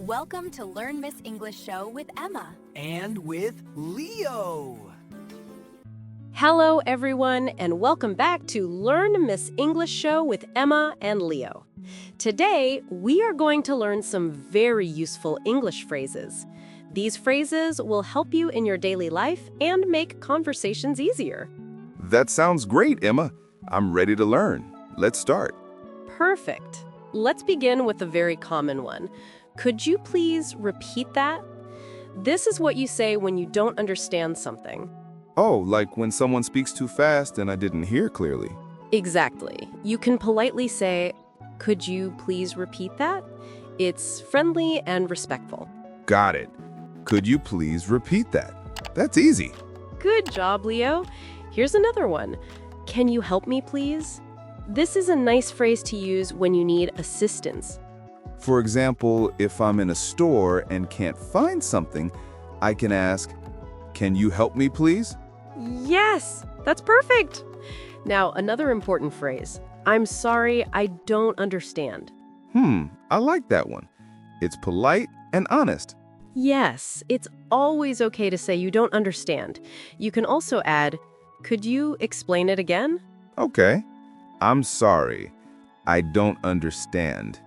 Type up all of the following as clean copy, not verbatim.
Welcome to Learn Miss English Show with Emma. And with Leo. Hello, everyone, and welcome back to Learn Miss English Show with Emma and Leo. Today, we are going to learn some very useful English phrases. These phrases will help you in your daily life and make conversations easier. That sounds great, Emma. I'm ready to learn. Let's start. Perfect. Let's begin with a very common one. Could you please repeat that? This is what you say when you don't understand something. Oh, like when someone speaks too fast and I didn't hear clearly. Exactly. You can politely say, "Could you please repeat that?" It's friendly and respectful. Got it. Could you please repeat that? That's easy. Good job, Leo. Here's another one. Can you help me, please? This is a nice phrase to use when you need assistance. For example, if I'm in a store and can't find something, I can ask, "Can you help me, please?" Yes, that's perfect. Now, another important phrase. I'm sorry, I don't understand. I like that one. It's polite and honest. Yes, it's always okay to say you don't understand. You can also add, could you explain it again? Okay. I'm sorry. I don't understand.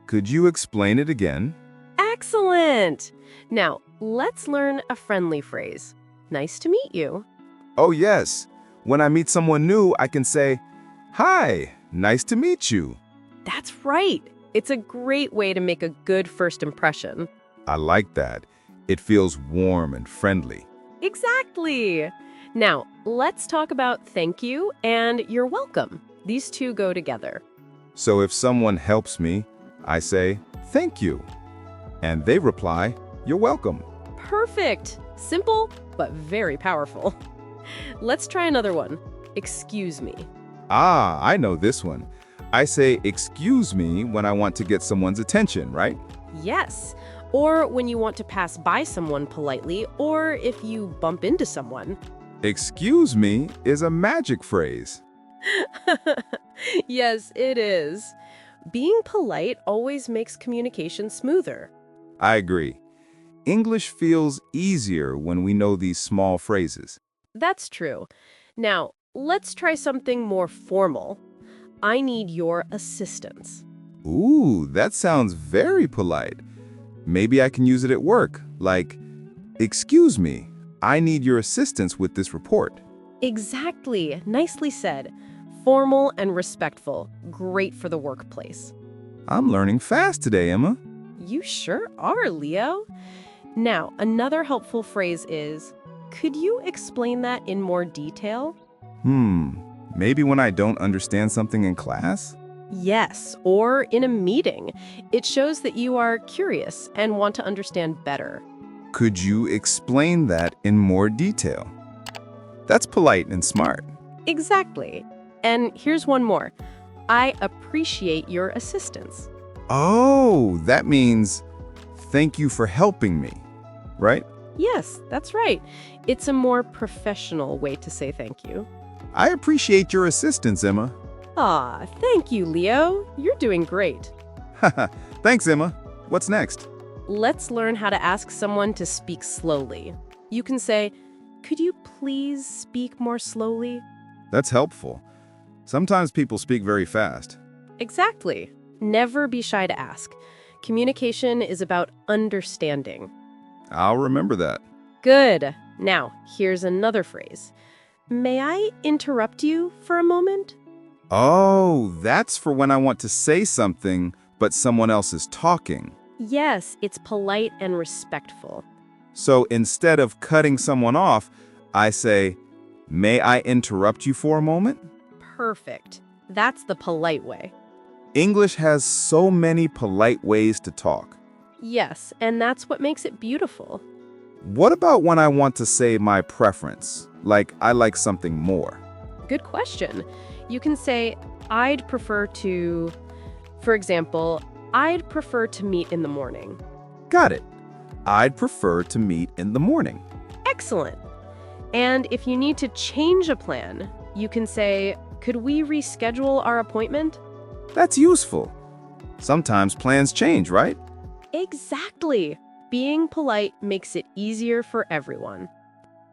Could you explain it again? Excellent! Now, let's learn a friendly phrase. Nice to meet you. Oh, yes. When I meet someone new, I can say, "Hi, nice to meet you." That's right. It's a great way to make a good first impression. I like that. It feels warm and friendly. Exactly. Now, let's talk about thank you and you're welcome. These two go together. So if someone helps me, I say, "Thank you." And they reply, "You're welcome." Perfect. Simple, but very powerful. Let's try another one. Excuse me. Ah, I know this one. I say, "Excuse me," when I want to get someone's attention, right? Yes. Or when you want to pass by someone politely, or if you bump into someone. Excuse me is a magic phrase. Yes, it is. Being polite always makes communication smoother. I agree. English feels easier when we know these small phrases. That's true. Now, let's try something more formal. I need your assistance. Ooh, that sounds very polite. Maybe I can use it at work, like, "Excuse me, I need your assistance with this report." Exactly. Nicely said. Formal and respectful. Great for the workplace. I'm learning fast today, Emma. You sure are, Leo. Now, another helpful phrase is, could you explain that in more detail? Maybe when I don't understand something in class? Yes, or in a meeting. It shows that you are curious and want to understand better. Could you explain that in more detail? That's polite and smart. Exactly. And here's one more. I appreciate your assistance. Oh, that means thank you for helping me, right? Yes, that's right. It's a more professional way to say thank you. I appreciate your assistance, Emma. Ah, thank you, Leo. You're doing great. Thanks, Emma. What's next? Let's learn how to ask someone to speak slowly. You can say, could you please speak more slowly? That's helpful. Sometimes people speak very fast. Exactly. Never be shy to ask. Communication is about understanding. I'll remember that. Good. Now, here's another phrase. May I interrupt you for a moment? Oh, that's for when I want to say something, but someone else is talking. Yes, it's polite and respectful. So instead of cutting someone off, I say, "May I interrupt you for a moment?" Perfect. That's the polite way. English has so many polite ways to talk. Yes, and that's what makes it beautiful. What about when I want to say my preference, like I like something more? Good question. You can say, I'd prefer to, for example, I'd prefer to meet in the morning. Got it. I'd prefer to meet in the morning. Excellent. And if you need to change a plan, you can say, could we reschedule our appointment? That's useful. Sometimes plans change, right? Exactly. Being polite makes it easier for everyone.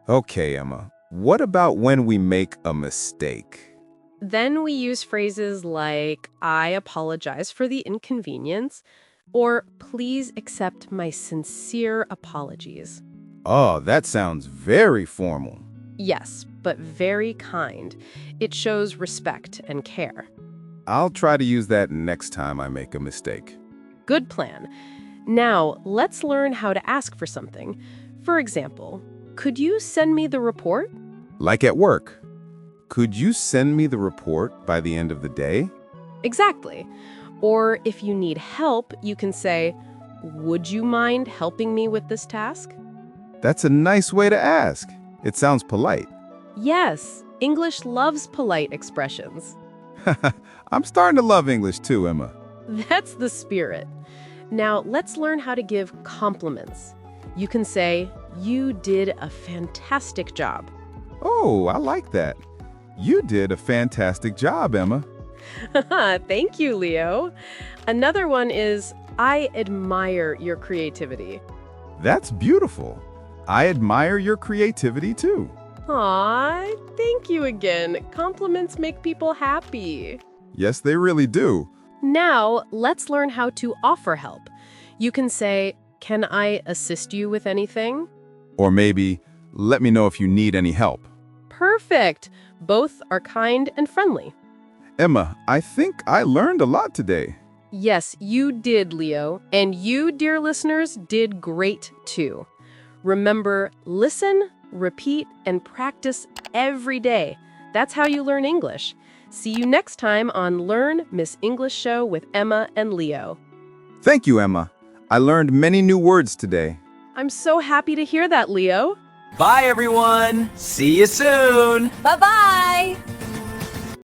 Okay, Emma. What about when we make a mistake? Then we use phrases like, I apologize for the inconvenience, or please accept my sincere apologies. Oh, that sounds very formal. Yes, but very kind. It shows respect and care. I'll try to use that next time I make a mistake. Good plan. Now, let's learn how to ask for something. For example, could you send me the report? Like at work. Could you send me the report by the end of the day? Exactly. Or if you need help, you can say, would you mind helping me with this task? That's a nice way to ask. It sounds polite. Yes, English loves polite expressions. I'm starting to love English too, Emma. That's the spirit. Now, let's learn how to give compliments. You can say, you did a fantastic job. Oh, I like that. You did a fantastic job, Emma. Thank you, Leo. Another one is, I admire your creativity. That's beautiful. I admire your creativity too. Aw, thank you again. Compliments make people happy. Yes, they really do. Now, let's learn how to offer help. You can say, can I assist you with anything? Or maybe, let me know if you need any help. Perfect. Both are kind and friendly. Emma, I think I learned a lot today. Yes, you did, Leo. And you, dear listeners, did great too. Remember, listen, repeat, and practice every day. That's how you learn English. See you next time on Learn Miss English Show with Emma and Leo. Thank you, Emma. I learned many new words today. I'm so happy to hear that, Leo. Bye, everyone. See you soon. Bye-bye!